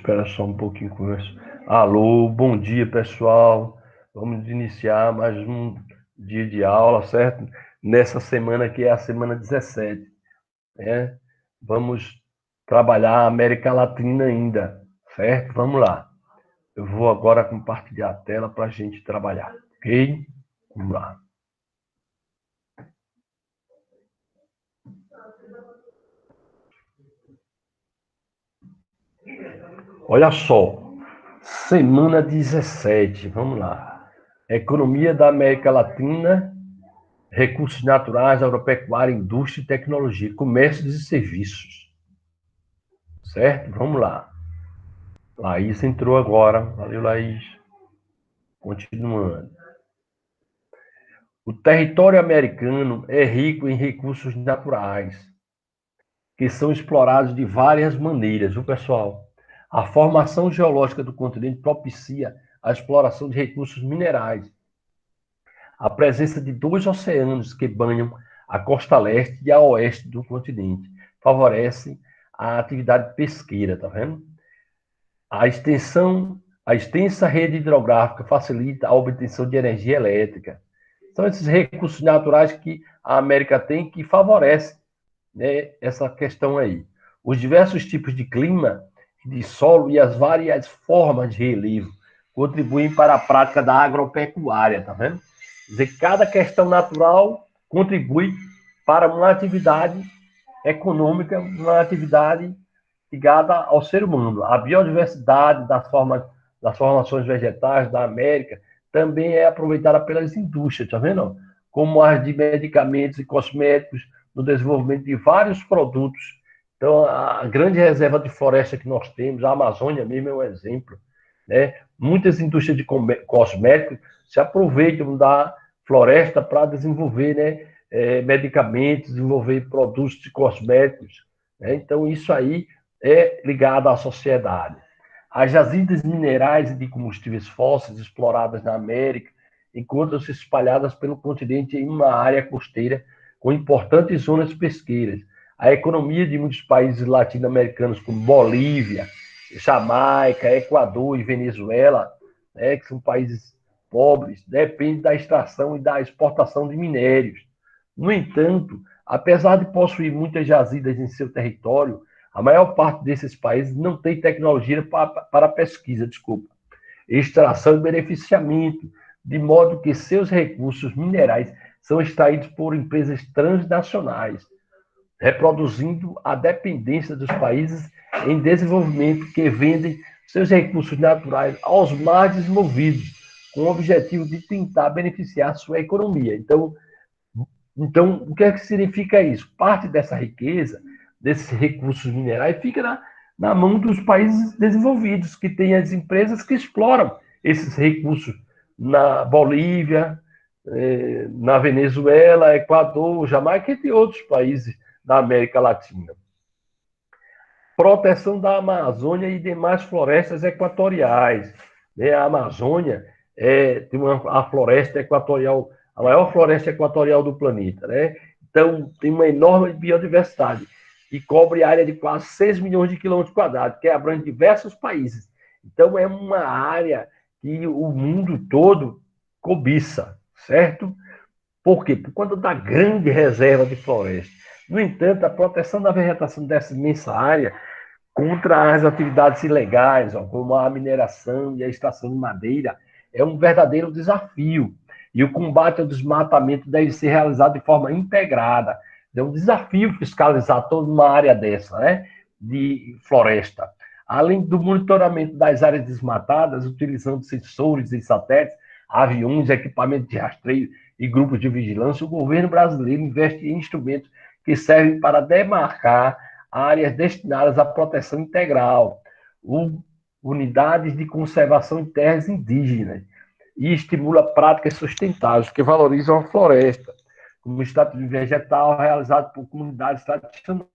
Espera só um pouquinho com isso. Alô, bom dia, pessoal. Vamos iniciar mais um dia de aula, certo? Nessa semana que é a semana 17, né? Vamos trabalhar a América Latina ainda, certo? Vamos lá. Eu vou agora compartilhar a tela para a gente trabalhar, ok? Vamos lá. Olha só, semana 17, vamos lá. Economia da América Latina, recursos naturais, agropecuária, indústria e tecnologia, comércios e serviços. Certo? Vamos lá. Laís entrou agora. Valeu, Laís. Continuando. O território americano é rico em recursos naturais, que são explorados de várias maneiras, viu, pessoal? A formação geológica do continente propicia a exploração de recursos minerais. A presença de dois oceanos que banham a costa leste e a oeste do continente favorece a atividade pesqueira, tá vendo? A extensa rede hidrográfica facilita a obtenção de energia elétrica. São esses recursos naturais que a América tem que favorecem, né, essa questão aí. Os diversos tipos de clima, de solo e as várias formas de relevo contribuem para a prática da agropecuária, tá vendo? Quer dizer, cada questão natural contribui para uma atividade econômica, uma atividade ligada ao ser humano. A biodiversidade das formações vegetais da América também é aproveitada pelas indústrias, tá vendo? Como as de medicamentos e cosméticos, no desenvolvimento de vários produtos. Então, a grande reserva de floresta que nós temos, a Amazônia mesmo é um exemplo, né? Muitas indústrias de cosméticos se aproveitam da floresta para desenvolver, né, medicamentos, desenvolver produtos de cosméticos, né? Então, isso aí é ligado à sociedade. As jazidas minerais e de combustíveis fósseis exploradas na América encontram-se espalhadas pelo continente em uma área costeira com importantes zonas pesqueiras. A economia de muitos países latino-americanos, como Bolívia, Jamaica, Equador e Venezuela, né, que são países pobres, depende da extração e da exportação de minérios. No entanto, apesar de possuir muitas jazidas em seu território, a maior parte desses países não tem tecnologia para pesquisa, extração e beneficiamento, de modo que seus recursos minerais são extraídos por empresas transnacionais, reproduzindo a dependência dos países em desenvolvimento que vendem seus recursos naturais aos mais desenvolvidos, com o objetivo de tentar beneficiar sua economia. Então, o que é que significa isso? Parte dessa riqueza, desses recursos minerais, fica na mão dos países desenvolvidos, que têm as empresas que exploram esses recursos na Bolívia, na Venezuela, Equador, Jamaica, entre outros países da América Latina. Proteção da Amazônia e demais florestas equatoriais. A Amazônia tem a floresta equatorial, a maior floresta equatorial do planeta, né? Então, tem uma enorme biodiversidade e cobre área de quase 6 milhões de quilômetros quadrados, que abrange diversos países. Então, é uma área que o mundo todo cobiça, certo? Por quê? Por conta da grande reserva de floresta. No entanto, a proteção da vegetação dessa imensa área contra as atividades ilegais, como a mineração e a extração de madeira, é um verdadeiro desafio. E o combate ao desmatamento deve ser realizado de forma integrada. É um desafio fiscalizar toda uma área dessa, né, de floresta. Além do monitoramento das áreas desmatadas, utilizando sensores e satélites, aviões, equipamentos de rastreio e grupos de vigilância, o governo brasileiro investe em instrumentos que servem para demarcar áreas destinadas à proteção integral, unidades de conservação em terras indígenas, e estimula práticas sustentáveis que valorizam a floresta, como o estatuto vegetal realizado por comunidades tradicionais.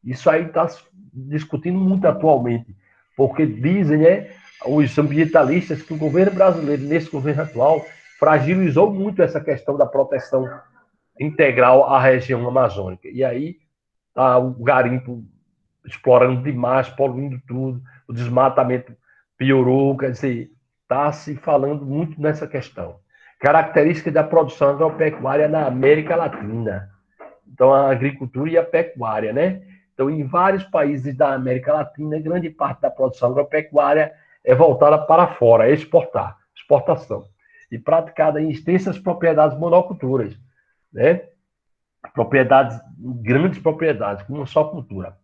Isso aí está discutindo muito atualmente, porque dizem, né, os ambientalistas, que o governo brasileiro, nesse governo atual, fragilizou muito essa questão da proteção integral à região amazônica. E aí tá o garimpo explorando demais, poluindo tudo, o desmatamento piorou, quer dizer, está se falando muito nessa questão. Característica da produção agropecuária na América Latina. Então, a agricultura e a pecuária, né? Então, em vários países da América Latina, grande parte da produção agropecuária é voltada para fora, exportação, e praticada em extensas propriedades monoculturas, né? Propriedades, grandes propriedades, com uma só cultura.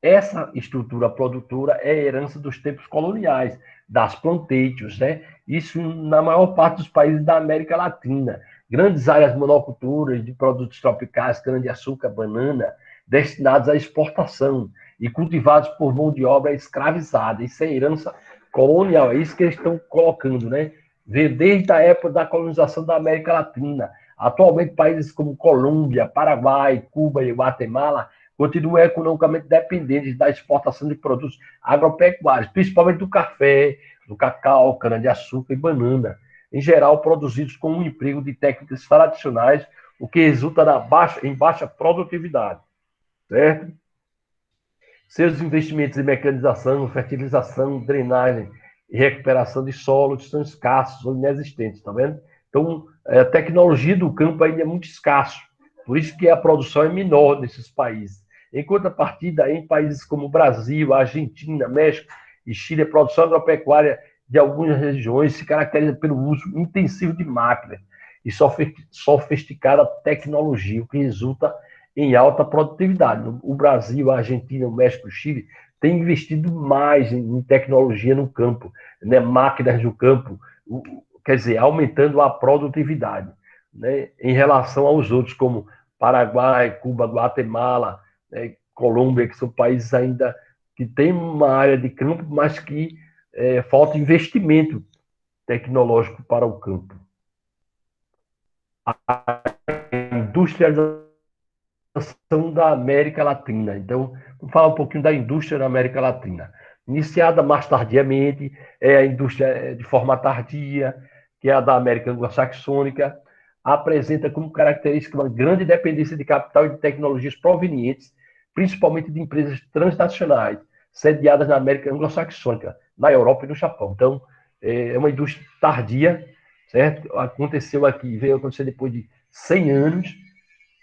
Essa estrutura produtora é herança dos tempos coloniais, das plantations, né? Isso na maior parte dos países da América Latina. Grandes áreas monoculturas de produtos tropicais, cana-de-açúcar, banana, destinados à exportação e cultivados por mão de obra escravizada. Isso é herança colonial, é isso que eles estão colocando, né? Vê desde a época da colonização da América Latina. Atualmente, países como Colômbia, Paraguai, Cuba e Guatemala continuam economicamente dependentes da exportação de produtos agropecuários, principalmente do café, do cacau, cana-de-açúcar e banana, em geral produzidos com um emprego de técnicas tradicionais, o que resulta em baixa produtividade, certo? Seus investimentos em mecanização, fertilização, drenagem e recuperação de solos são escassos ou inexistentes, tá vendo? Então, a tecnologia do campo ainda é muito escasso, por isso que a produção é menor nesses países. Em contrapartida, em países como Brasil, Argentina, México e Chile, a produção agropecuária de algumas regiões se caracteriza pelo uso intensivo de máquinas e sofisticada tecnologia, o que resulta em alta produtividade. O Brasil, a Argentina, o México, o Chile têm investido mais em tecnologia no campo, né? Máquinas no campo, quer dizer, aumentando a produtividade, né? Em relação aos outros, como Paraguai, Cuba, Guatemala, né? Colômbia, que são países ainda que têm uma área de campo, mas que falta investimento tecnológico para o campo. A industrialização da América Latina. Então, vamos falar um pouquinho da indústria da América Latina. Iniciada mais tardiamente, é a indústria de forma tardia, que é a da América Anglo-Saxônica, apresenta como característica uma grande dependência de capital e de tecnologias provenientes, principalmente de empresas transnacionais, sediadas na América Anglo-Saxônica, na Europa e no Japão. Então, é uma indústria tardia, certo? Aconteceu aqui, veio acontecer depois de 100 anos,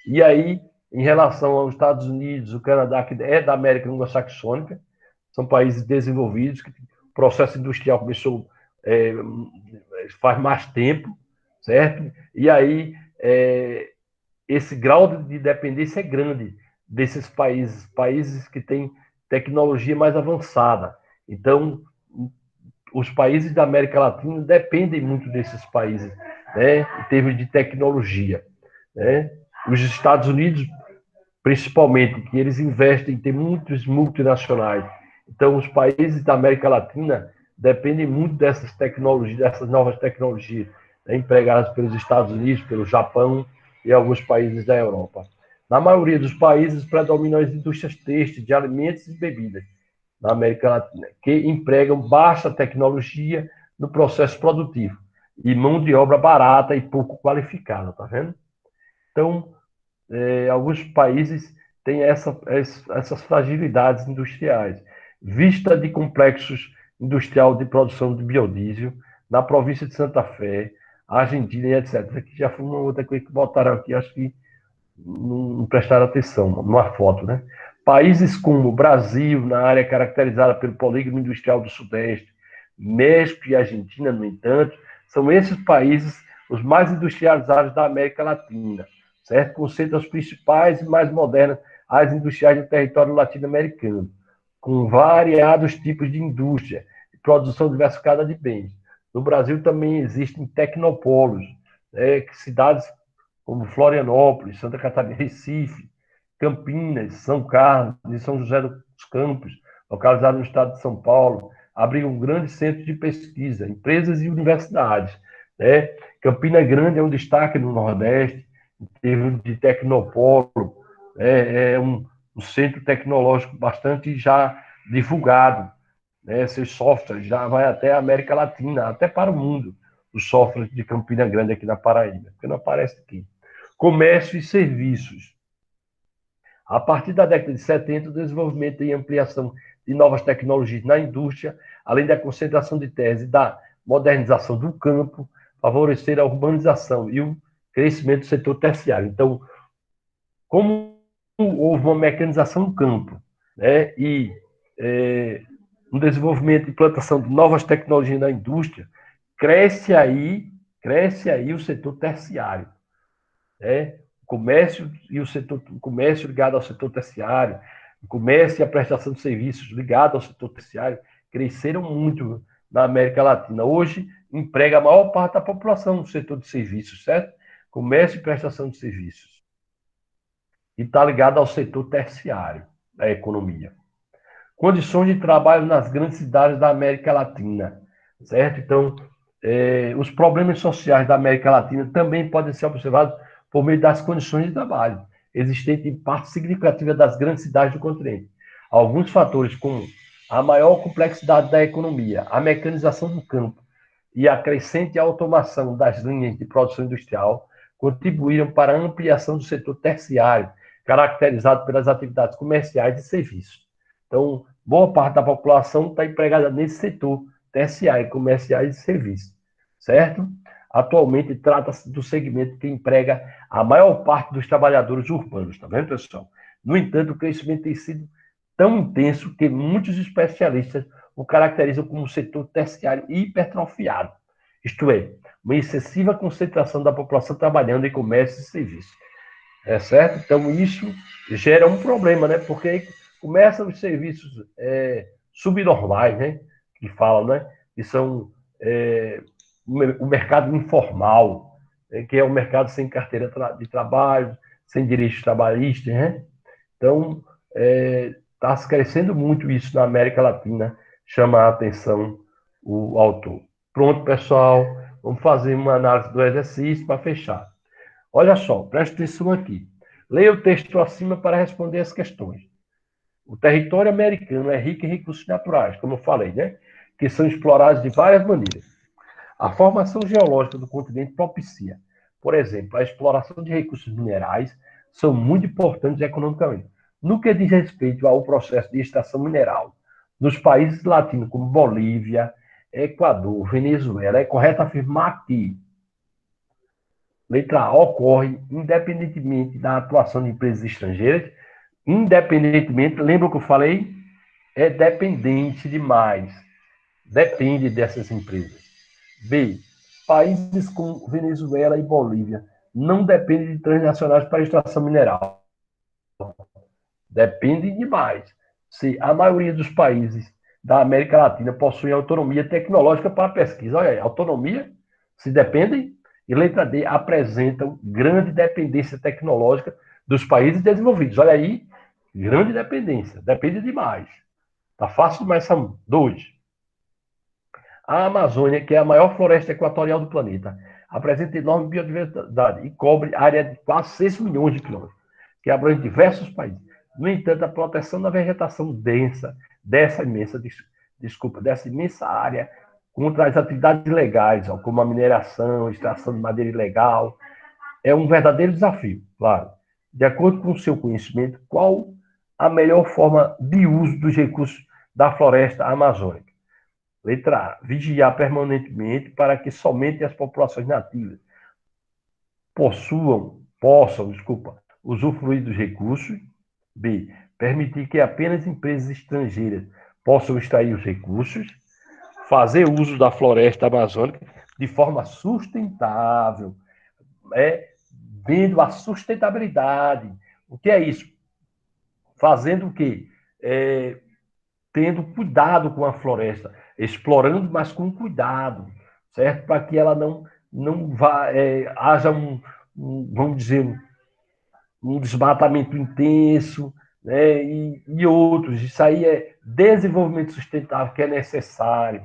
e aí em relação aos Estados Unidos, o Canadá, que é da América Anglo-Saxônica, são países desenvolvidos, que o processo industrial começou faz mais tempo, certo? E aí esse grau de dependência é grande desses países, países que têm tecnologia mais avançada. Então, os países da América Latina dependem muito desses países, né, em termos de tecnologia, né? Os Estados Unidos, principalmente, que eles investem, tem muitos multinacionais. Então, os países da América Latina dependem muito dessas tecnologias, dessas novas tecnologias, né, empregadas pelos Estados Unidos, pelo Japão e alguns países da Europa. Na maioria dos países, predominam as indústrias têxteis, de alimentos e bebidas, na América Latina, que empregam baixa tecnologia no processo produtivo e mão de obra barata e pouco qualificada, tá vendo? Então, alguns países têm essas fragilidades industriais. Vista de complexos industrial de produção de biodiesel na província de Santa Fé, Argentina e etc. Que já foi uma outra coisa que botaram aqui, acho que não prestaram atenção, numa foto, né? Países como Brasil, na área caracterizada pelo polígono industrial do Sudeste, México e Argentina, no entanto, são esses países os mais industrializados da América Latina, certo? Concentram as principais e mais modernas áreas industriais do território latino-americano, com variados tipos de indústria e produção diversificada de bens. No Brasil também existem tecnopolos, cidades como Florianópolis, Santa Catarina, Recife, Campinas, São Carlos e São José dos Campos, localizados no estado de São Paulo, abrigam um grande centro de pesquisa, empresas e universidades, né? Campina Grande é um destaque no Nordeste, em termos de tecnopolo, é um centro tecnológico bastante já divulgado, né? Seus softwares já vai até a América Latina, até para o mundo, os softwares de Campina Grande aqui na Paraíba, porque não aparece aqui. Comércio e serviços. A partir da década de 70, o desenvolvimento e ampliação de novas tecnologias na indústria, além da concentração de terras e da modernização do campo, favoreceram a urbanização e o crescimento do setor terciário. Então, como houve uma mecanização do campo, né, e um desenvolvimento e implantação de novas tecnologias na indústria, cresce aí o setor terciário, né? O comércio e o comércio ligado ao setor terciário, o comércio e a prestação de serviços ligados ao setor terciário cresceram muito na América Latina. Hoje emprega a maior parte da população no setor de serviços, certo? Comércio e prestação de serviços. E está ligado ao setor terciário da economia. Condições de trabalho nas grandes cidades da América Latina, certo? Então, os problemas sociais da América Latina também podem ser observados por meio das condições de trabalho existentes em parte significativa das grandes cidades do continente. Alguns fatores, como a maior complexidade da economia, a mecanização do campo e a crescente automação das linhas de produção industrial, contribuíram para a ampliação do setor terciário, caracterizado pelas atividades comerciais e serviços. Então, boa parte da população está empregada nesse setor terciário, comerciais e serviços, certo? Atualmente, trata-se do segmento que emprega a maior parte dos trabalhadores urbanos, tá vendo, pessoal? No entanto, o crescimento tem sido tão intenso que muitos especialistas o caracterizam como um setor terciário hipertrofiado, isto é, uma excessiva concentração da população trabalhando em comércio e serviços. É certo? Então, isso gera um problema, né? Porque aí começam os serviços subnormais, né? Que falam, né? Que são o mercado informal, que é o mercado sem carteira de trabalho, sem direitos trabalhistas, né? Então, está crescendo muito isso na América Latina, chama a atenção o autor. Pronto, pessoal, vamos fazer uma análise do exercício para fechar. Olha só, presta atenção aqui. Leia o texto acima para responder as questões. O território americano é rico em recursos naturais, como eu falei, né? Que são explorados de várias maneiras. A formação geológica do continente propicia, por exemplo, a exploração de recursos minerais são muito importantes economicamente. No que diz respeito ao processo de extração mineral, nos países latinos como Bolívia, Equador, Venezuela, é correto afirmar que letra A, ocorre independentemente da atuação de empresas estrangeiras, independentemente, lembra o que eu falei? É dependente demais, depende dessas empresas. B, países como Venezuela e Bolívia não dependem de transnacionais para extração mineral, dependem demais. C, a maioria dos países da América Latina possuem autonomia tecnológica para a pesquisa. Olha aí, autonomia, se dependem. E letra D, apresentam grande dependência tecnológica dos países desenvolvidos. Olha aí, grande dependência, depende demais. Tá fácil demais, Samu. 2. A Amazônia, que é a maior floresta equatorial do planeta, apresenta enorme biodiversidade e cobre área de quase 6 milhões de quilômetros, que abrange diversos países. No entanto, a proteção da vegetação densa dessa imensa área contra as atividades ilegais, como a mineração, extração de madeira ilegal, é um verdadeiro desafio, claro. De acordo com o seu conhecimento, qual a melhor forma de uso dos recursos da floresta amazônica? Letra A, vigiar permanentemente para que somente as populações nativas possam, usufruir dos recursos. B, permitir que apenas empresas estrangeiras possam extrair os recursos. Fazer uso da floresta amazônica de forma sustentável, vendo a sustentabilidade. O que é isso? Fazendo o quê? Tendo cuidado com a floresta, explorando, mas com cuidado, certo? Para que ela não vá, haja vamos dizer, um desmatamento intenso, né? E outros. Isso aí é desenvolvimento sustentável que é necessário.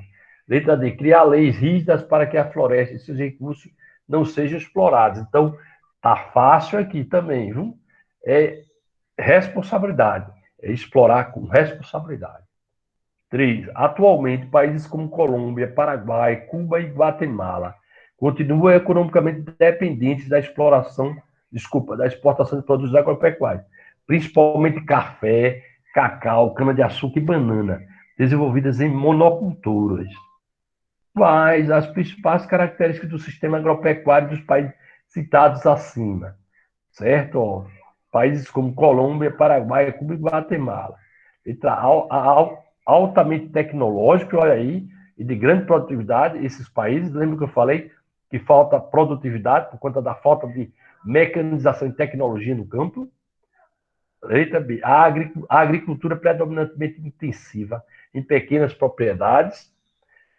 Letra D, criar leis rígidas para que a floresta e seus recursos não sejam explorados. Então, tá fácil aqui também, viu? É responsabilidade, é explorar com responsabilidade. 3. Atualmente, países como Colômbia, Paraguai, Cuba e Guatemala continuam economicamente dependentes da exportação de produtos agropecuários, principalmente café, cacau, cana-de-açúcar e banana, desenvolvidas em monoculturas. Quais as principais características do sistema agropecuário dos países citados acima? Certo? Ó, países como Colômbia, Paraguai, Cuba e Guatemala. Altamente tecnológico, olha aí, e de grande produtividade, esses países, lembra que eu falei que falta produtividade por conta da falta de mecanização e tecnologia no campo? Letra B, a agricultura predominantemente intensiva em pequenas propriedades.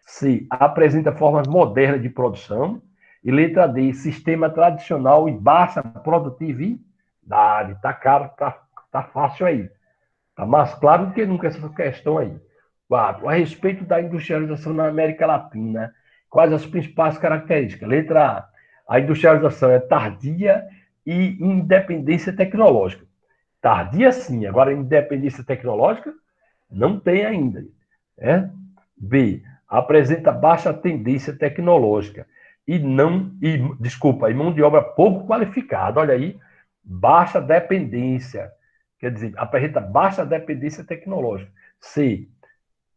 C, apresenta formas modernas de produção. E letra D, sistema tradicional e baixa produtividade. Tá caro, tá fácil aí. Tá mais claro do que nunca essa questão aí. 4, a respeito da industrialização na América Latina, quais as principais características? Letra A industrialização é tardia e independência tecnológica. Tardia sim, agora independência tecnológica não tem ainda. Né? B, apresenta baixa tendência tecnológica e mão de obra pouco qualificada. Olha aí, baixa dependência. Quer dizer, apresenta baixa dependência tecnológica. C,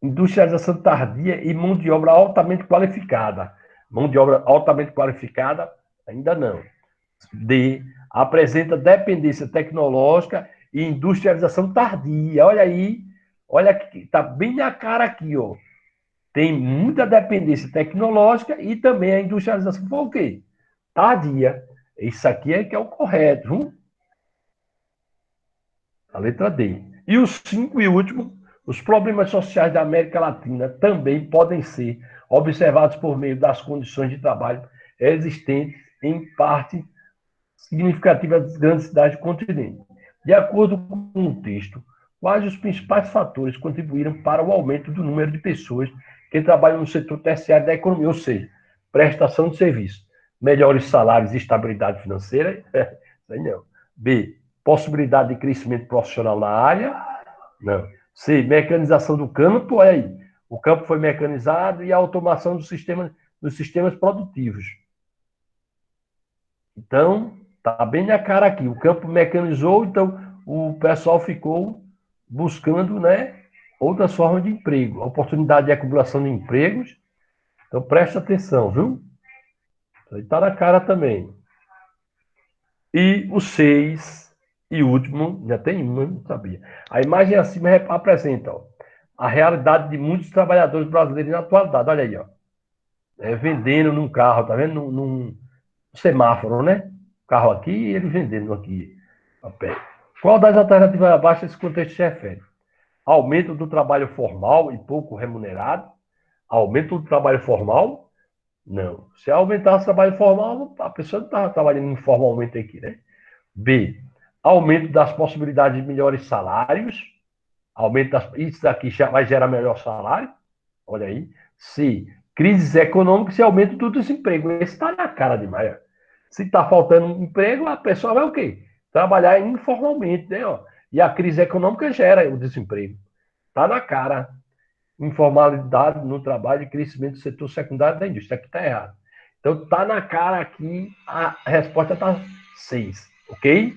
industrialização tardia e mão de obra altamente qualificada. Mão de obra altamente qualificada, ainda não. D, apresenta dependência tecnológica e industrialização tardia. Olha aí, olha que está bem na cara aqui, ó. Tem muita dependência tecnológica e também a industrialização foi o quê? Tardia. Isso aqui é que é o correto, viu? A letra D. E o 5 e último, os problemas sociais da América Latina também podem ser observados por meio das condições de trabalho existentes em parte significativa das grandes cidades do continente. De acordo com o texto, quais os principais fatores contribuíram para o aumento do número de pessoas que trabalham no setor terciário da economia, ou seja, prestação de serviço, melhores salários e estabilidade financeira? Não. B, possibilidade de crescimento profissional na área? Não. C, mecanização do campo? Olha aí, o campo foi mecanizado e a automação dos sistemas produtivos. Então, tá bem na cara aqui. O campo mecanizou, então o pessoal ficou buscando, né, outras formas de emprego, oportunidade de acumulação de empregos. Então, presta atenção, viu? Isso aí tá na cara também. E o 6 e último, já tem um, eu não sabia. A imagem acima apresenta, ó, a realidade de muitos trabalhadores brasileiros na atualidade. Olha aí, ó. Vendendo num carro, tá vendo? Num semáforo, né? Carro aqui e ele vendendo aqui a pé. Qual das alternativas abaixo esse contexto se refere? Aumento do trabalho formal e pouco remunerado? Aumento do trabalho formal? Não. Se aumentasse o trabalho formal, a pessoa não estava trabalhando informalmente aqui, né? B. Aumento das possibilidades de melhores salários. Isso aqui já vai gerar melhor salário. Olha aí. C. Crises econômicas e aumento do desemprego. Esse está na cara demais. Se está faltando emprego, a pessoa vai o quê? Trabalhar informalmente, né? Ó. E a crise econômica gera o desemprego. Está na cara. Informalidade no trabalho e crescimento do setor secundário da indústria. Aqui está errado. Então, está na cara aqui, a resposta está 6, ok?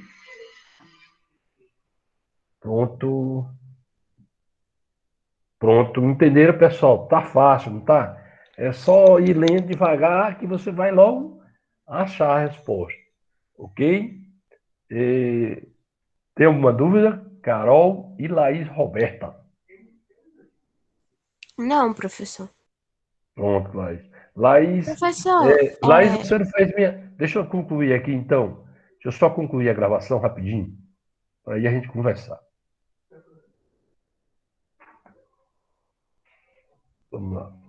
Pronto. Pronto. Entenderam, pessoal? Tá fácil, não tá? É só ir lendo devagar que você vai logo achar a resposta, ok? E... Tem alguma dúvida? Carol e Laís Roberta. Não, professor. Pronto, Laís. Laís, Professor, Laís, você não fez minha. Deixa eu concluir aqui, então. Deixa eu só concluir a gravação rapidinho, para aí a gente conversar. Vamos lá.